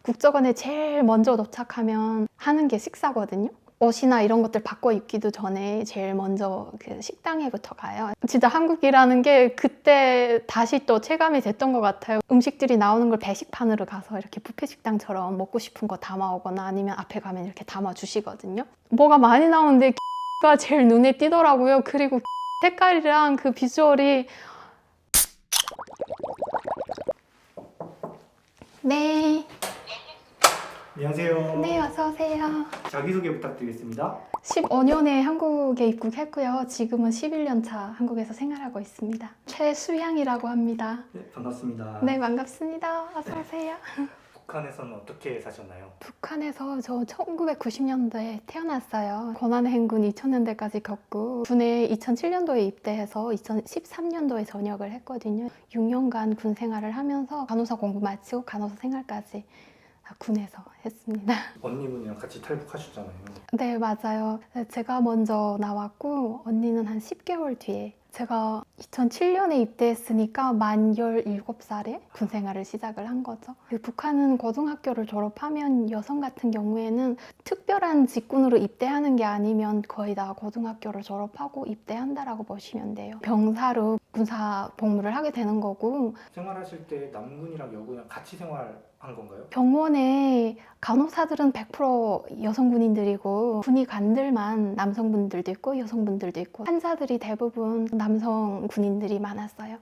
국적원에 제일 먼저 도착하면 하는 게 식사거든요. 옷이나 이런 것들 바꿔 입기도 전에 제일 먼저 그 식당에부터 가요. 진짜 한국이라는 게 그때 다시 또 체감이 됐던 것 같아요. 음식들이 나오는 걸 배식판으로 가서 이렇게 뷔페 식당처럼 먹고 싶은 거 담아오거나 아니면 앞에 가면 이렇게 담아 주시거든요. 뭐가 많이 나오는데 가 제일 눈에 띄더라고요. 그리고 색깔이랑 그 비주얼이 네. 안녕하세요. 네, 어서 오세요. 자기소개 부탁드리겠습니다. 15년에 한국에 입국했고요. 지금은 11년 차 한국에서 생활하고 있습니다. 최수향이라고 합니다. 네, 반갑습니다. 네, 반갑습니다. 어서 오세요. 북한에서는 어떻게 사셨나요? 북한에서 저 1990년도에 태어났어요. 고난의 행군 2000년대까지 겪고 군에 2007년도에 입대해서 2013년도에 전역을 했거든요. 6년간 군 생활을 하면서 간호사 공부 마치고 간호사 생활까지 군에서 했습니다. 언니분이랑 같이 탈북하셨잖아요. 네, 맞아요. 제가 먼저 나왔고 언니는 한 10개월 뒤에 제가 2007년에 입대했으니까 만 17살에 군 생활을 시작을 한 거죠. 북한은 고등학교를 졸업하면 여성 같은 경우에는 특별한 직군으로 입대하는 게 아니면 거의 다 고등학교를 졸업하고 입대한다라고 보시면 돼요. 병사로 군사 복무를 하게 되는 거고 생활하실 때 남군이랑 여군이랑 같이 생활한 건가요? 병원에 간호사들은 100% 여성 군인들이고 군의관들만 남성분들도 있고 여성분들도 있고 환자들이 대부분 남성 군인들이 많았어요.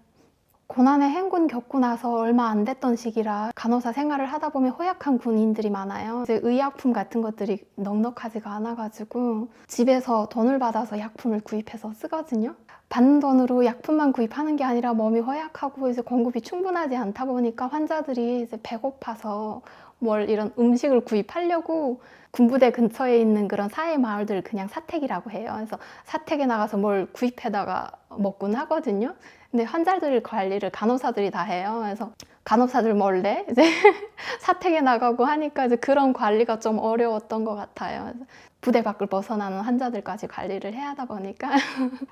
고난의 행군 겪고 나서 얼마 안 됐던 시기라 간호사 생활을 하다 보면 허약한 군인들이 많아요. 이제 의약품 같은 것들이 넉넉하지가 않아가지고 집에서 돈을 받아서 약품을 구입해서 쓰거든요. 받는 돈으로 약품만 구입하는 게 아니라 몸이 허약하고 이제 공급이 충분하지 않다 보니까 환자들이 이제 배고파서 뭘 이런 음식을 구입하려고 군부대 근처에 있는 그런 사회 마을들을 그냥 사택이라고 해요. 그래서 사택에 나가서 뭘 구입해다가 먹곤 하거든요. 근데 환자들 관리를 간호사들이 다 해요. 그래서 간호사들 몰래 이제 사택에 나가고 하니까 이제 그런 관리가 좀 어려웠던 것 같아요. 그래서 부대 밖을 벗어나는 환자들까지 관리를 해야 하다 보니까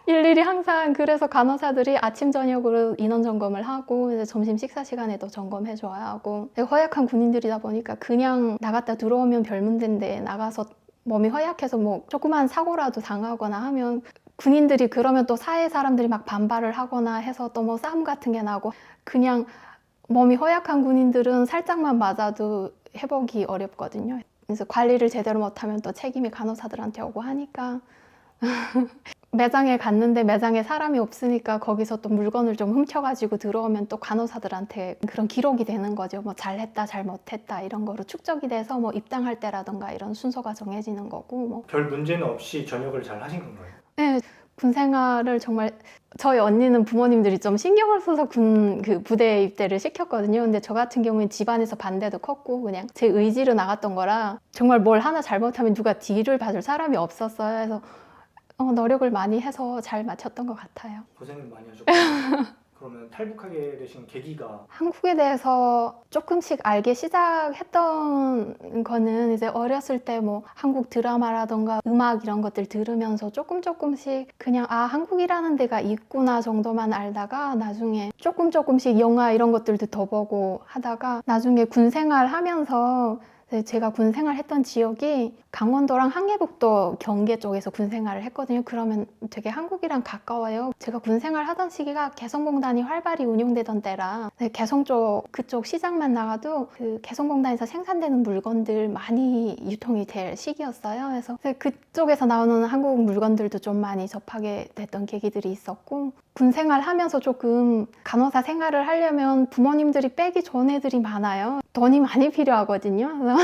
일일이 항상 그래서 간호사들이 아침 저녁으로 인원 점검을 하고 이제 점심 식사 시간에도 점검해 줘야 하고 허약한 군인들이다 보니까 그냥 나갔다 들어오면 별 문제인데 나가서 몸이 허약해서 뭐 조그만 사고라도 당하거나 하면 군인들이 그러면 또 사회 사람들이 막 반발을 하거나 해서 또 뭐 싸움 같은 게 나고 그냥 몸이 허약한 군인들은 살짝만 맞아도 회복이 어렵거든요. 그래서 관리를 제대로 못하면 또 책임이 간호사들한테 오고 하니까 매장에 갔는데 매장에 사람이 없으니까 거기서 또 물건을 좀 훔쳐가지고 들어오면 또 간호사들한테 그런 기록이 되는 거죠. 뭐 잘했다, 잘못했다 이런 거로 축적이 돼서 뭐 입당할 때라던가 이런 순서가 정해지는 거고 뭐. 별 문제는 없이 전역을 잘 하신 건가요? 네, 군 생활을 정말 저희 언니는 부모님들이 좀 신경을 써서 군 그 부대 입대를 시켰거든요. 근데 저 같은 경우는 집안에서 반대도 컸고 그냥 제 의지로 나갔던 거라 정말 뭘 하나 잘못하면 누가 뒤를 봐줄 사람이 없었어요. 그래서 노력을 많이 해서 잘 마쳤던 것 같아요. 고생을 많이 하셨고 그러면 탈북하게 되신 계기가 한국에 대해서 조금씩 알기 시작했던 거는 이제 어렸을 때 뭐 한국 드라마라던가 음악 이런 것들 들으면서 조금씩 그냥 아 한국이라는 데가 있구나 정도만 알다가 나중에 조금씩 영화 이런 것들도 더 보고 하다가 나중에 군 생활하면서 제가 군 생활했던 지역이 강원도랑 항해북도 경계 쪽에서 군 생활을 했거든요. 그러면 되게 한국이랑 가까워요. 제가 군 생활하던 시기가 개성공단이 활발히 운영되던 때라 개성 쪽 그쪽 시장만 나가도 그 개성공단에서 생산되는 물건들 많이 유통이 될 시기였어요. 그래서 그쪽에서 나오는 한국 물건들도 좀 많이 접하게 됐던 계기들이 있었고 군 생활하면서 조금 간호사 생활을 하려면 부모님들이 빼기 좋은 애들이 많아요. 돈이 많이 필요하거든요. 그래서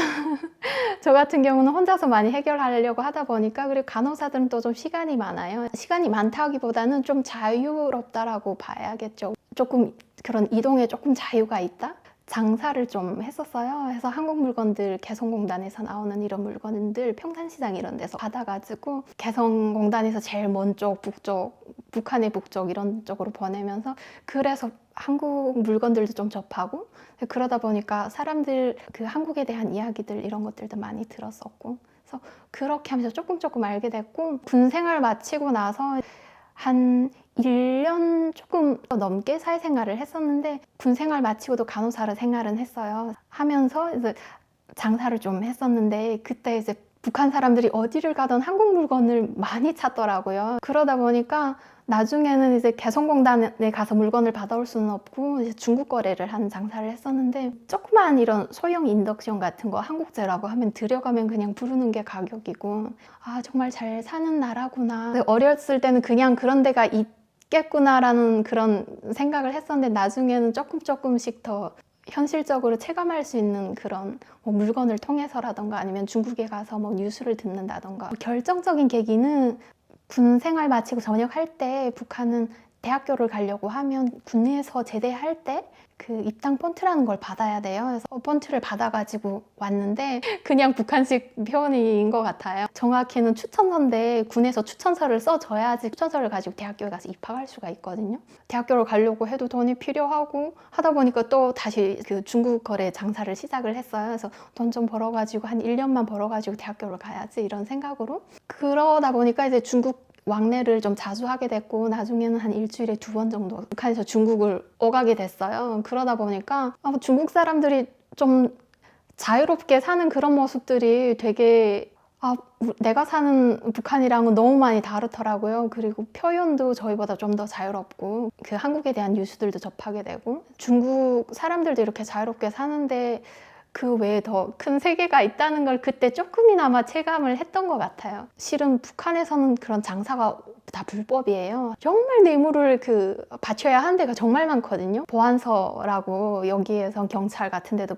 저 같은 경우는 혼자서 많이 해결하려고 하다 보니까 그리고 간호사들은 또 좀 시간이 많아요. 시간이 많다기보다는 좀 자유롭다라고 봐야겠죠. 조금 그런 이동에 조금 자유가 있다? 장사를 좀 했었어요. 그래서 한국 물건들 개성공단에서 나오는 이런 물건들 평산시장 이런 데서 받아가지고 개성공단에서 제일 먼 쪽 북쪽 북한의 북쪽 이런 쪽으로 보내면서 그래서 한국 물건들도 좀 접하고 그러다 보니까 사람들 그 한국에 대한 이야기들 이런 것들도 많이 들었었고 그래서 그렇게 하면서 조금 알게 됐고 군 생활 마치고 나서 한 1년 조금 더 넘게 사회생활을 했었는데 군 생활 마치고도 간호사로 생활은 했어요. 하면서 이제 장사를 좀 했었는데 그때 이제 북한 사람들이 어디를 가든 한국 물건을 많이 찾더라고요. 그러다 보니까 나중에는 이제 개성공단에 가서 물건을 받아올 수는 없고 이제 중국 거래를 하는 장사를 했었는데 조그만 이런 소형 인덕션 같은 거 한국제라고 하면 들여가면 그냥 부르는 게 가격이고 아 정말 잘 사는 나라구나. 어렸을 때는 그냥 그런 데가 있겠구나라는 그런 생각을 했었는데 나중에는 조금씩 더 현실적으로 체감할 수 있는 그런 뭐 물건을 통해서라던가 아니면 중국에 가서 뭐 뉴스를 듣는다던가 결정적인 계기는 군 생활 마치고 전역할 때 북한은 대학교를 가려고 하면 군에서 제대할 때 그 입당 폰트라는 걸 받아야 돼요. 그래서 폰트를 받아가지고 왔는데 그냥 북한식 표현인 것 같아요. 정확히는 추천서인데 군에서 추천서를 써줘야지 추천서를 가지고 대학교에 가서 입학할 수가 있거든요. 대학교를 가려고 해도 돈이 필요하고 하다 보니까 또 다시 그 중국 거래 장사를 시작을 했어요. 그래서 돈 좀 벌어가지고 한 1년만 벌어가지고 대학교를 가야지 이런 생각으로 그러다 보니까 이제 중국 왕래를 좀 자주 하게 됐고 나중에는 한 일주일에 2번 정도 북한에서 중국을 오가게 됐어요. 그러다 보니까 중국 사람들이 좀 자유롭게 사는 그런 모습들이 되게 내가 사는 북한이랑은 너무 많이 다르더라고요. 그리고 표현도 저희보다 좀 더 자유롭고 그 한국에 대한 뉴스들도 접하게 되고 중국 사람들도 이렇게 자유롭게 사는데 그 외에 더 큰 세계가 있다는 걸 그때 조금이나마 체감을 했던 것 같아요. 실은 북한에서는 그런 장사가 다 불법이에요. 정말 뇌물을 바쳐야 하는 데가 정말 많거든요. 보안서라고 여기에서 경찰 같은 데도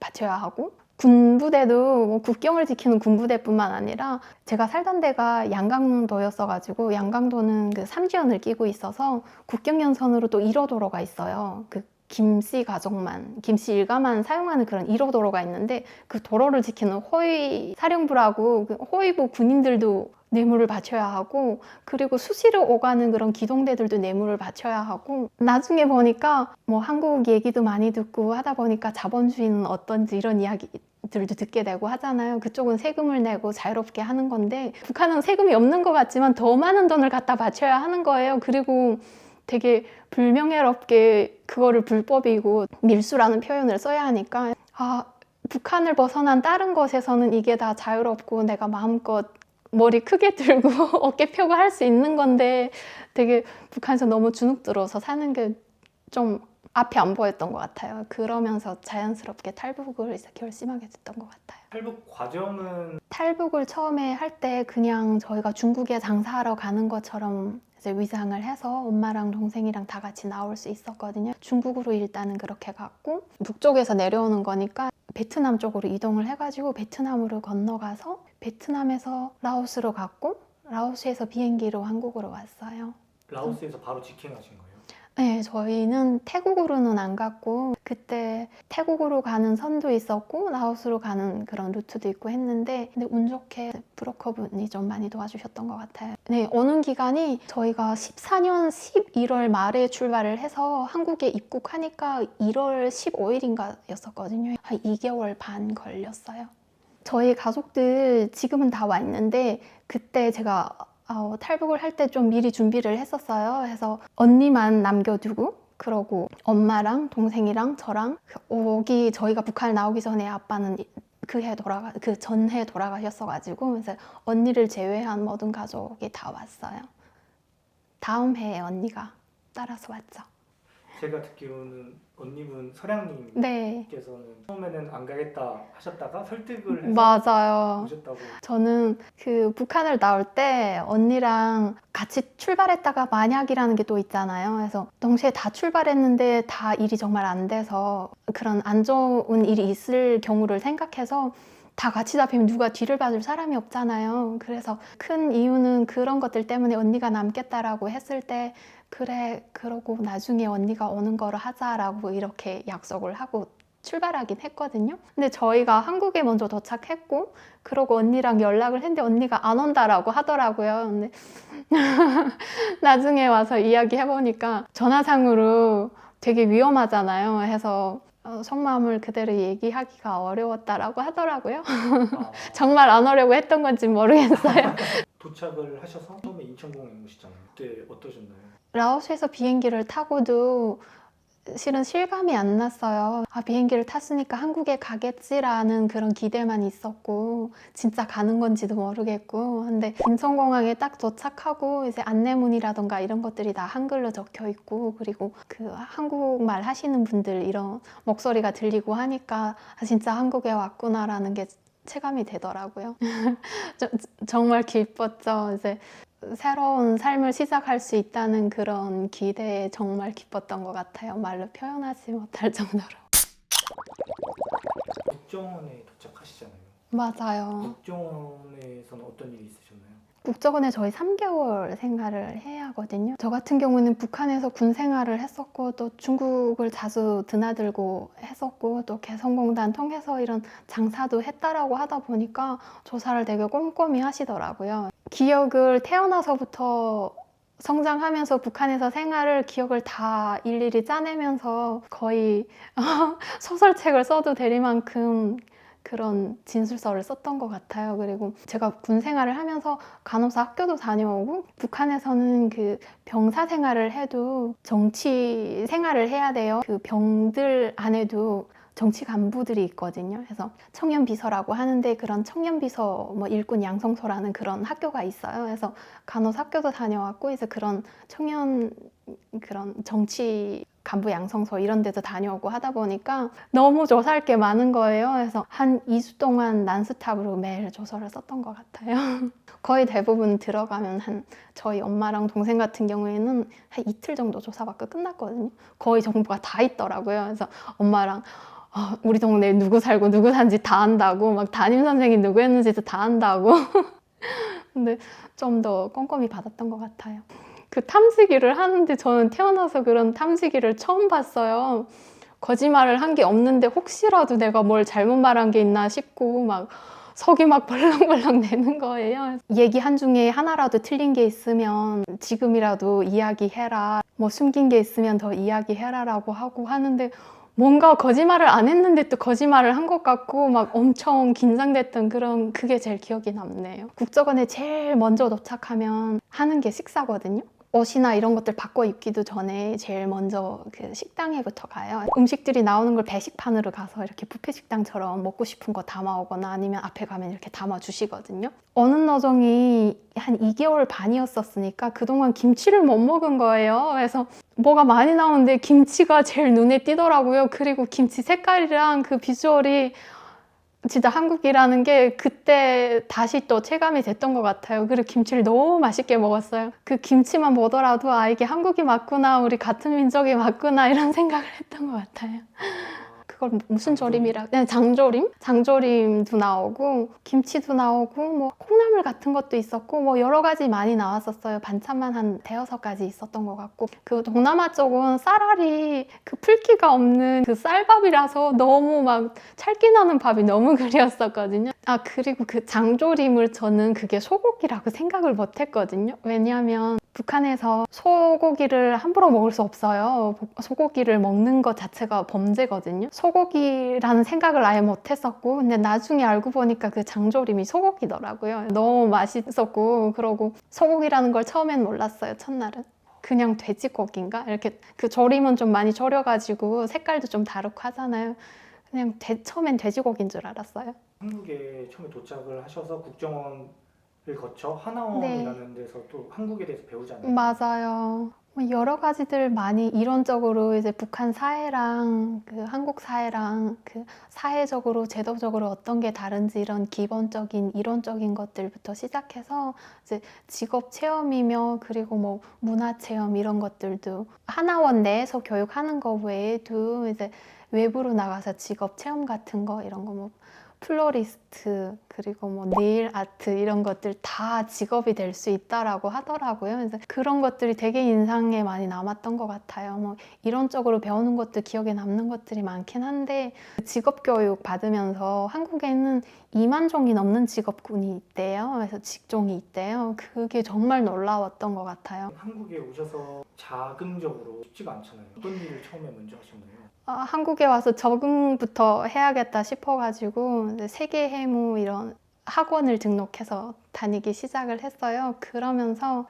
바쳐야 하고 군부대도 뭐 국경을 지키는 군부대뿐만 아니라 제가 살던 데가 양강도였어가지고 양강도는 그 삼지연을 끼고 있어서 국경연선으로 또 1호 도로가 있어요. 김씨 가족만, 김씨 일가만 사용하는 그런 1호 도로가 있는데 그 도로를 지키는 호위 사령부라고 그 호위부 군인들도 뇌물을 바쳐야 하고 그리고 수시로 오가는 그런 기동대들도 뇌물을 바쳐야 하고 나중에 보니까 뭐 한국 얘기도 많이 듣고 하다 보니까 자본주의는 어떤지 이런 이야기들도 듣게 되고 하잖아요. 그쪽은 세금을 내고 자유롭게 하는 건데 북한은 세금이 없는 것 같지만 더 많은 돈을 갖다 바쳐야 하는 거예요. 그리고 되게 불명예롭게 그거를 불법이고 밀수라는 표현을 써야 하니까 북한을 벗어난 다른 것에서는 이게 다 자유롭고 내가 마음껏 머리 크게 들고 어깨 펴고 할 수 있는 건데 되게 북한에서 너무 주눅들어서 사는 게 좀 앞이 안 보였던 것 같아요. 그러면서 자연스럽게 탈북을 이제 결심하게 됐던 것 같아요. 탈북 과정은 탈북을 처음에 할 때 그냥 저희가 중국에 장사하러 가는 것처럼 이제 위장을 해서 엄마랑 동생이랑 다 같이 나올 수 있었거든요. 중국으로 일단은 그렇게 갔고 북쪽에서 내려오는 거니까 베트남 쪽으로 이동을 해가지고 베트남으로 건너가서 베트남에서 라오스로 갔고 라오스에서 비행기로 한국으로 왔어요. 라오스에서 바로 직행하신 거예요? 네, 저희는 태국으로는 안 갔고 그때 태국으로 가는 선도 있었고 라오스로 가는 그런 루트도 있고 했는데 근데 운 좋게 브로커분이 좀 많이 도와주셨던 것 같아요. 네, 오는 기간이 저희가 14년 11월 말에 출발을 해서 한국에 입국하니까 1월 15일인가 였었거든요. 한 2개월 반 걸렸어요. 저희 가족들 지금은 다 와 있는데 그때 제가 탈북을 할 때 좀 미리 준비를 했었어요. 그래서 언니만 남겨두고 그러고 엄마랑 동생이랑 저랑 저희가 북한을 나오기 전에 아빠는 그 전해 돌아가셨어가지고 그래서 언니를 제외한 모든 가족이 다 왔어요. 다음 해에 언니가 따라서 왔죠. 제가 듣기로는 언니분 서량님께서는 네, 처음에는 안 가겠다 하셨다가 설득을 해서 맞아요. 오셨다고. 저는 북한을 나올 때 언니랑 같이 출발했다가 만약이라는 게 또 있잖아요. 그래서 동시에 다 출발했는데 다 일이 정말 안 돼서 그런 안 좋은 일이 있을 경우를 생각해서 다 같이 잡히면 누가 뒤를 봐줄 사람이 없잖아요. 그래서 큰 이유는 그런 것들 때문에 언니가 남겠다라고 했을 때 그래, 그러고 나중에 언니가 오는 거를 하자라고 이렇게 약속을 하고 출발하긴 했거든요. 근데 저희가 한국에 먼저 도착했고 그러고 언니랑 연락을 했는데 언니가 안 온다라고 하더라고요. 근데 나중에 와서 이야기해보니까 전화상으로 되게 위험하잖아요. 해서 속마음을 그대로 얘기하기가 어려웠다라고 하더라고요. 정말 안 오려고 했던 건지 모르겠어요. 도착을 하셔서 처음에 인천공항에 오시잖아요. 그때 어떠셨나요? 라오스에서 비행기를 타고도 실은 실감이 안 났어요. 아, 비행기를 탔으니까 한국에 가겠지라는 그런 기대만 있었고 진짜 가는 건지도 모르겠고 근데 인천공항에 딱 도착하고 이제 안내문이라던가 이런 것들이 다 한글로 적혀 있고 그리고 그 한국말 하시는 분들 이런 목소리가 들리고 하니까 아, 진짜 한국에 왔구나라는 게 체감이 되더라고요. 정말 기뻤죠. 이제 새로운 삶을 시작할 수 있다는 그런 기대에 정말 기뻤던 것 같아요. 말로 표현하지 못할 정도로. 국정원에 도착하시잖아요. 맞아요. 국정원에서는 어떤 일이 있으셨나요? 국정원에 저희 3개월 생활을 해야 하거든요. 저 같은 경우는 북한에서 군 생활을 했었고 또 중국을 자주 드나들고 했었고 또 개성공단 통해서 이런 장사도 했다라고 하다 보니까 조사를 되게 꼼꼼히 하시더라고요. 기억을 태어나서부터 성장하면서 북한에서 생활을 기억을 다 일일이 짜내면서 거의 소설책을 써도 될 만큼 그런 진술서를 썼던 것 같아요. 그리고 제가 군 생활을 하면서 간호사 학교도 다녀오고 북한에서는 그 병사 생활을 해도 정치 생활을 해야 돼요. 그 병들 안에도 정치 간부들이 있거든요. 그래서 청년비서라고 하는데 그런 청년비서 뭐 일꾼 양성소라는 그런 학교가 있어요. 그래서 간호사 학교도 다녀왔고 이제 그런 청년 그런 정치 간부 양성소 이런 데도 다녀오고 하다 보니까 너무 조사할 게 많은 거예요. 그래서 한 2주 동안 난스탑으로 매일 조서를 썼던 것 같아요. 거의 대부분 들어가면 저희 엄마랑 동생 같은 경우에는 한 이틀 정도 조사받고 끝났거든요. 거의 정보가 다 있더라고요. 그래서 엄마랑 우리 동네에 누구 살고 누구 산지 다 안다고 막 담임 선생이 누구였는지도 다 안다고 근데 좀 더 꼼꼼히 받았던 것 같아요. 그 탐지기를 하는데 저는 태어나서 그런 탐지기를 처음 봤어요. 거짓말을 한 게 없는데 혹시라도 내가 뭘 잘못 말한 게 있나 싶고 막 속이 막 벌렁벌렁 내는 거예요. 얘기 한 중에 하나라도 틀린 게 있으면 지금이라도 이야기해라. 뭐 숨긴 게 있으면 더 이야기해라라고 하고 하는데 뭔가 거짓말을 안 했는데 또 거짓말을 한 것 같고 막 엄청 긴장됐던 그게 제일 기억이 남네요. 국정원에 제일 먼저 도착하면 하는 게 식사거든요. 옷이나 이런 것들 바꿔 입기도 전에 제일 먼저 그 식당에부터 가요. 음식들이 나오는 걸 배식판으로 가서 이렇게 뷔페 식당처럼 먹고 싶은 거 담아오거나 아니면 앞에 가면 이렇게 담아 주시거든요. 어는 너정이 한 2개월 반이었었으니까 그동안 김치를 못 먹은 거예요. 그래서 뭐가 많이 나오는데 김치가 제일 눈에 띄더라고요. 그리고 김치 색깔이랑 그 비주얼이 진짜 한국이라는 게 그때 다시 또 체감이 됐던 것 같아요. 그리고 김치를 너무 맛있게 먹었어요. 그 김치만 보더라도 아, 이게 한국이 맞구나, 우리 같은 민족이 맞구나 이런 생각을 했던 것 같아요. 그걸 무슨 조림이라? 네, 장조림? 장조림도 나오고 김치도 나오고 뭐 콩나물 같은 것도 있었고 뭐 여러 가지 많이 나왔었어요. 반찬만 한 대여섯 가지 있었던 것 같고 그 동남아 쪽은 쌀알이 그 풀기가 없는 그 쌀밥이라서 너무 막 찰기 나는 밥이 너무 그리웠었거든요. 아 그리고 그 장조림을 저는 그게 소고기라고 생각을 못 했거든요. 왜냐하면 북한에서 소고기를 함부로 먹을 수 없어요. 소고기를 먹는 것 자체가 범죄거든요. 소고기라는 생각을 아예 못 했었고 근데 나중에 알고 보니까 그 장조림이 소고기더라고요. 너무 맛있었고 그러고 소고기라는 걸 처음엔 몰랐어요. 첫날은. 그냥 돼지고기인가? 이렇게 그 조림은 좀 많이 졸여가지고 색깔도 좀 다르고 하잖아요. 그냥 처음엔 돼지고기인 줄 알았어요. 한국에 처음에 도착을 하셔서 국정원을 거쳐 네. 하나원이라는 데서 또 한국에 대해서 배우잖아요. 맞아요. 뭐 여러 가지들 많이 이론적으로 이제 북한 사회랑 그 한국 사회랑 그 사회적으로 제도적으로 어떤 게 다른지 이런 기본적인 이론적인 것들부터 시작해서 이제 직업 체험이며 그리고 뭐 문화 체험 이런 것들도 하나원 내에서 교육하는 거 외에도 이제 외부로 나가서 직업 체험 같은 거 이런 거 뭐 플로리스트 그리고 뭐 네일 아트 이런 것들 다 직업이 될 수 있다라고 하더라고요. 그래서 그런 것들이 되게 인상에 많이 남았던 것 같아요. 뭐 이론적으로 배우는 것도 기억에 남는 것들이 많긴 한데 직업 교육 받으면서 한국에는 2만 종이 넘는 직업군이 있대요. 그래서 직종이 있대요. 그게 정말 놀라웠던 것 같아요. 한국에 오셔서 자금적으로 쉽지가 않잖아요. 어떤 일을 처음에 먼저 하셨나요? 한국에 와서 적응부터 해야겠다 싶어가지고 이제 세계 해무 이런 학원을 등록해서 다니기 시작을 했어요. 그러면서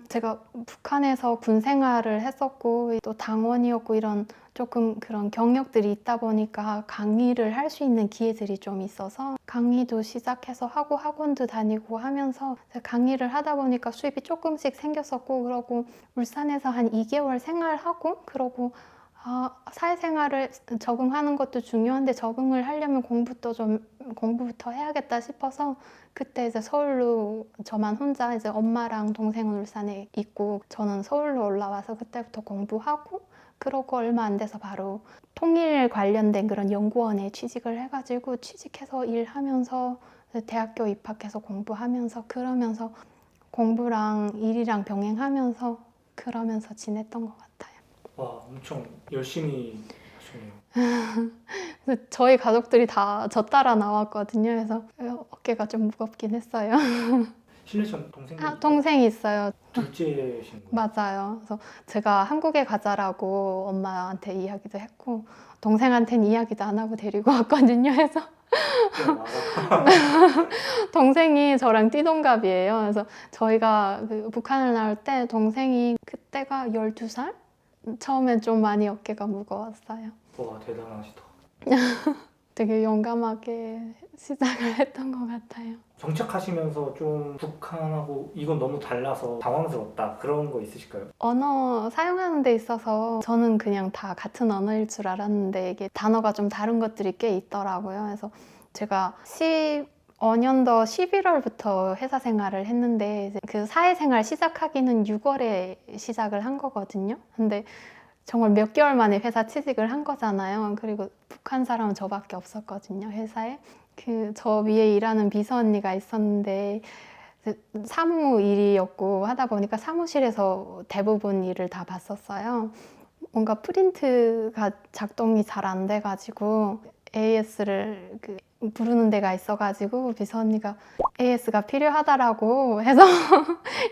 제가 북한에서 군 생활을 했었고 또 당원이었고 이런 조금 그런 경력들이 있다 보니까 강의를 할 수 있는 기회들이 좀 있어서 강의도 시작해서 하고 학원도 다니고 하면서 강의를 하다 보니까 수입이 조금씩 생겼었고, 그러고 울산에서 한 2개월 생활하고, 그러고 사회생활을 적응하는 것도 중요한데 적응을 하려면 공부부터 해야겠다 싶어서 그때 이제 서울로 저만 혼자, 이제 엄마랑 동생은 울산에 있고 저는 서울로 올라와서 그때부터 공부하고, 그러고 얼마 안 돼서 바로 통일 관련된 그런 연구원에 취직을 해가지고 취직해서 일하면서 대학교 입학해서 공부하면서, 그러면서 공부랑 일이랑 병행하면서 그러면서 지냈던 것 같아요. 와, 엄청 열심히 하셨네요. 그래서 저희 가족들이 다 저 따라 나왔거든요. 그래서 어깨가 좀 무겁긴 했어요. 실내션 동생이 동생이 있어요. 둘째신 거예요? 맞아요. 그래서 제가 한국에 가자라고 엄마한테 이야기도 했고 동생한테는 이야기도 안 하고 데리고 왔거든요. 그래서 동생이 저랑 띠동갑이에요. 그래서 저희가 그 북한을 나올 때 동생이 그때가 12살? 처음엔 좀 많이 어깨가 무거웠어요. 와, 대단하시다. 되게 용감하게 시작을 했던 것 같아요. 정착하시면서 좀 북한하고 이건 너무 달라서 당황스럽다 그런 거 있으실까요? 언어 사용하는 데 있어서 저는 그냥 다 같은 언어일 줄 알았는데 이게 단어가 좀 다른 것들이 꽤 있더라고요. 그래서 제가 15년도 11월부터 회사 생활을 했는데 이제 그 사회생활 시작하기는 6월에 시작을 한 거거든요. 근데 정말 몇 개월 만에 회사 취직을 한 거잖아요. 그리고 북한 사람은 저밖에 없었거든요, 회사에. 저 위에 일하는 비서 언니가 있었는데 사무 일이었고 하다 보니까 사무실에서 대부분 일을 다 봤었어요. 뭔가 프린트가 작동이 잘 안 돼가지고 AS를 부르는 데가 있어가지고 비서 언니가 AS가 필요하다라고 해서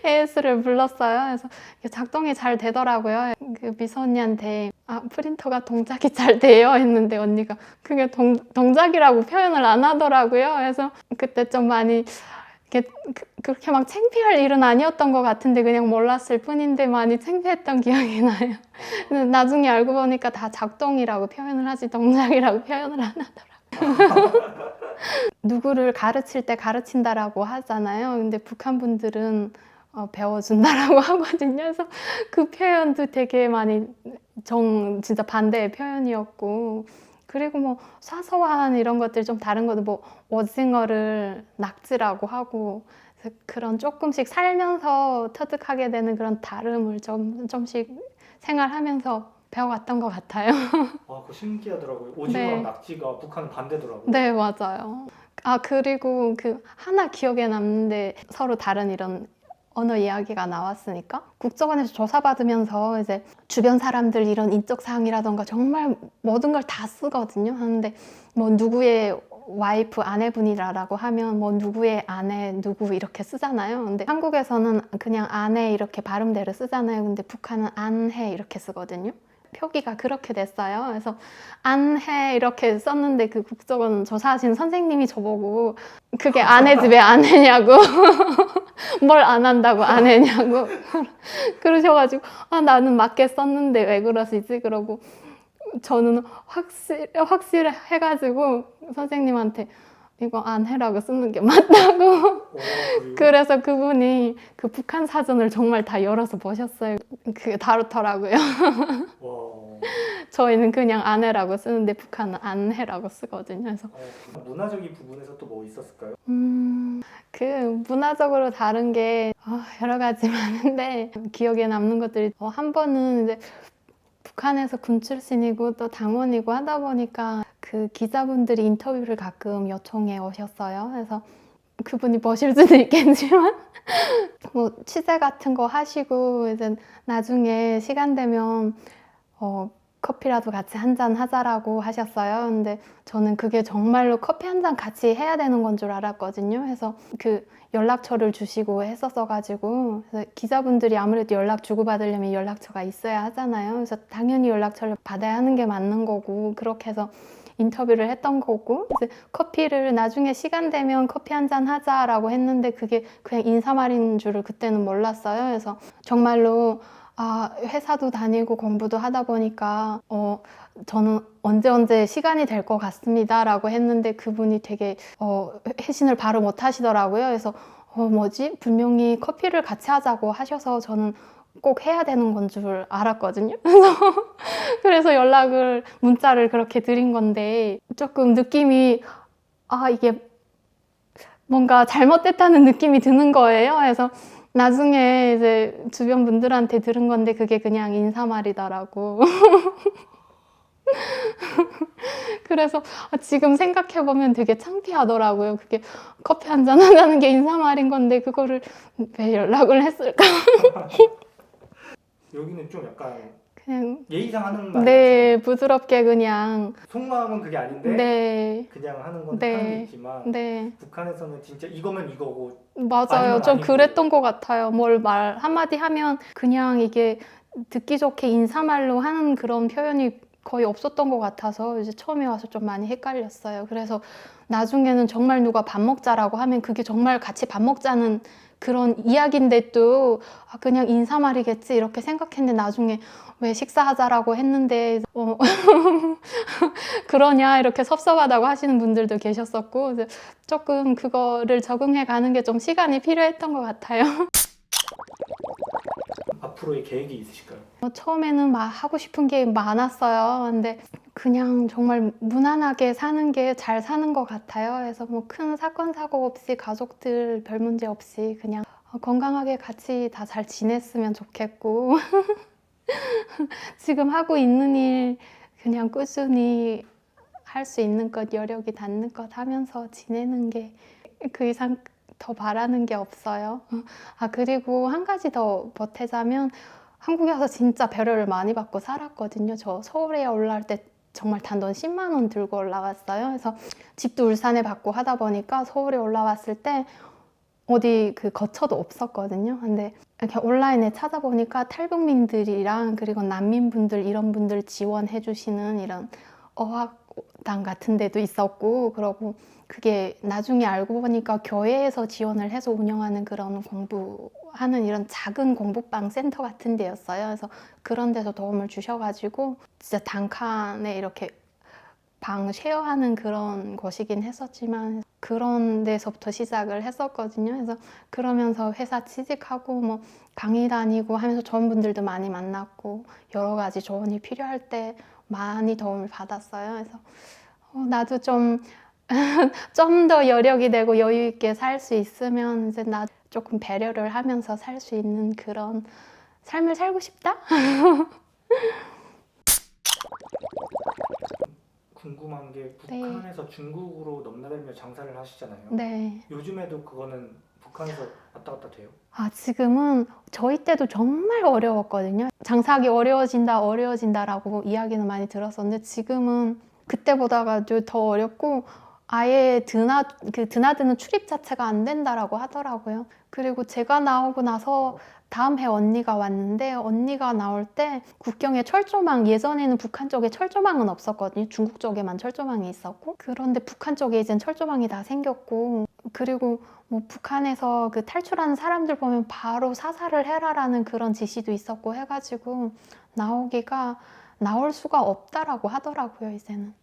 AS를 불렀어요. 그래서 작동이 잘 되더라고요. 그 비서 언니한테 프린터가 동작이 잘 돼요 했는데 언니가 그게 동작이라고 표현을 안 하더라고요. 그래서 그때 좀 많이 그렇게 막 창피할 일은 아니었던 것 같은데 그냥 몰랐을 뿐인데 많이 창피했던 기억이 나요. 근데 나중에 알고 보니까 다 작동이라고 표현을 하지 동작이라고 표현을 안 하더라고요. 누구를 가르칠 때 가르친다라고 하잖아요. 근데 북한 분들은 배워준다라고 하거든요. 그래서 그 표현도 되게 많이 진짜 반대의 표현이었고, 그리고 뭐 사소한 이런 것들 좀 다른 것도 뭐 오징어를 낙지라고 하고, 그런 조금씩 살면서 터득하게 되는 그런 다름을 좀씩 생활하면서 배워왔던 것 같아요. 아, 그거 신기하더라고요. 오징어랑 네. 낙지가 북한은 반대더라고요. 네, 맞아요. 그리고 하나 기억에 남는데 서로 다른 이런 언어 이야기가 나왔으니까 국정원에서 조사받으면서 이제 주변 사람들 이런 인적 사항이라던가 정말 모든 걸 다 쓰거든요. 하는데 뭐 누구의 와이프 아내분이라고 하면 뭐 누구의 아내 누구 이렇게 쓰잖아요. 근데 한국에서는 그냥 아내 이렇게 발음대로 쓰잖아요. 근데 북한은 안해 이렇게 쓰거든요. 표기가 그렇게 됐어요. 그래서 안해 이렇게 썼는데 그 국정원 조사하신 선생님이 저보고 그게 아내 집에 안 해냐고 뭘 안 한다고 안 해냐고 그러셔가지고 나는 맞게 썼는데 왜 그러시지? 그러고 저는 확실해가지고 선생님한테 이거 안 해라고 쓰는 게 맞다고. 그래서 그분이 그 북한 사전을 정말 다 열어서 보셨어요. 그게 다르더라고요. 저희는 그냥 안 해라고 쓰는데 북한은 안 해라고 쓰거든요. 그래서 문화적인 부분에서 또 뭐 있었을까요? 그 문화적으로 다른 게 여러 가지 많은데 기억에 남는 것들이 한 번은 이제 북한에서 군 출신이고 또 당원이고 하다 보니까 그 기자분들이 인터뷰를 가끔 요청해 오셨어요. 그래서 그분이 보실 수도 있겠지만 뭐 취재 같은 거 하시고 이제 나중에 시간 되면 커피라도 같이 한잔 하자라고 하셨어요. 근데 저는 그게 정말로 커피 한 잔 같이 해야 되는 건 줄 알았거든요. 그래서 그 연락처를 주시고 했었어가지고 그래서 기자분들이 아무래도 연락 주고받으려면 연락처가 있어야 하잖아요. 그래서 당연히 연락처를 받아야 하는 게 맞는 거고 그렇게 해서 인터뷰를 했던 거고, 이제 커피를 나중에 시간 되면 커피 한 잔 하자라고 했는데 그게 그냥 인사말인 줄을 그때는 몰랐어요. 그래서 정말로 회사도 다니고 공부도 하다 보니까 저는 언제 시간이 될 것 같습니다 라고 했는데 그분이 되게 회신을 바로 못 하시더라고요. 그래서 뭐지? 분명히 커피를 같이 하자고 하셔서 저는 꼭 해야 되는 건 줄 알았거든요. 그래서 문자를 그렇게 드린 건데 조금 느낌이 이게 뭔가 잘못됐다는 느낌이 드는 거예요. 그래서 나중에 이제 주변 분들한테 들은 건데 그게 그냥 인사말이더라고. 그래서 지금 생각해보면 되게 창피하더라고요. 그게 커피 한 잔 하자는 게 인사말인 건데 그거를 왜 연락을 했을까? 여기는 좀 약간 그냥 예의상 하는 말 네, 부드럽게 그냥 속마음은 그게 아닌데 네, 그냥 하는 건 네, 하는 게 있지만 네. 북한에서는 진짜 이거면 이거고 맞아요. 아니면 좀 아니고. 그랬던 것 같아요. 뭘 말 한마디 하면 그냥 이게 듣기 좋게 인사말로 하는 그런 표현이 거의 없었던 것 같아서 이제 처음에 와서 좀 많이 헷갈렸어요. 그래서 나중에는 정말 누가 밥 먹자라고 하면 그게 정말 같이 밥 먹자는 그런 이야기인데도 그냥 인사말이겠지 이렇게 생각했는데 나중에 왜 식사하자라고 했는데 그러냐 이렇게 섭섭하다고 하시는 분들도 계셨었고 이제 조금 그거를 적응해 가는 게 좀 시간이 필요했던 것 같아요. 앞으로의 계획이 있으실까요? 처음에는 막 하고 싶은 게 많았어요. 근데 그냥 정말 무난하게 사는 게 잘 사는 것 같아요. 그래서 뭐 큰 사건 사고 없이 가족들 별 문제 없이 그냥 건강하게 같이 다 잘 지냈으면 좋겠고 지금 하고 있는 일 그냥 꾸준히 할 수 있는 것, 여력이 닿는 것 하면서 지내는 게 그 이상 더 바라는 게 없어요. 그리고 한 가지 더 보태자면 한국에 와서 진짜 배려를 많이 받고 살았거든요. 저 서울에 올라올 때 정말 단돈 10만 원 들고 올라왔어요. 그래서 집도 울산에 받고 하다 보니까 서울에 올라왔을 때 어디 그 거처도 없었거든요. 근데 이렇게 온라인에 찾아보니까 탈북민들이랑 그리고 난민분들 이런 분들 지원해 주시는 이런 어학당 같은 데도 있었고 그러고 그게 나중에 알고 보니까 교회에서 지원을 해서 운영하는 그런 공부하는 이런 작은 공부방 센터 같은 데였어요. 그래서 그런 데서 도움을 주셔가지고 진짜 단칸에 이렇게 방 쉐어하는 그런 곳이긴 했었지만 그런 데서부터 시작을 했었거든요. 그래서 그러면서 회사 취직하고 뭐 강의 다니고 하면서 좋은 분들도 많이 만났고 여러 가지 조언이 필요할 때 많이 도움을 받았어요. 그래서 나도 좀 더 여력이 되고 여유 있게 살 수 있으면 이제 나 조금 배려를 하면서 살 수 있는 그런 삶을 살고 싶다? 궁금한 게 북한에서 중국으로 넘나들며 장사를 하시잖아요. 네. 요즘에도 그거는 북한에서 왔다 갔다 돼요? 지금은 저희 때도 정말 어려웠거든요. 장사하기 어려워진다라고 이야기는 많이 들었었는데 지금은 그때보다도 더 어렵고 아예 드나드는 출입 자체가 안 된다라고 하더라고요. 그리고 제가 나오고 나서 다음 해 언니가 왔는데 언니가 나올 때 국경에 철조망, 예전에는 북한 쪽에 철조망은 없었거든요. 중국 쪽에만 철조망이 있었고 그런데 북한 쪽에 이젠 철조망이 다 생겼고 그리고 뭐 북한에서 그 탈출하는 사람들 보면 바로 사살을 해라라는 그런 지시도 있었고 해가지고 나올 수가 없다라고 하더라고요, 이제는.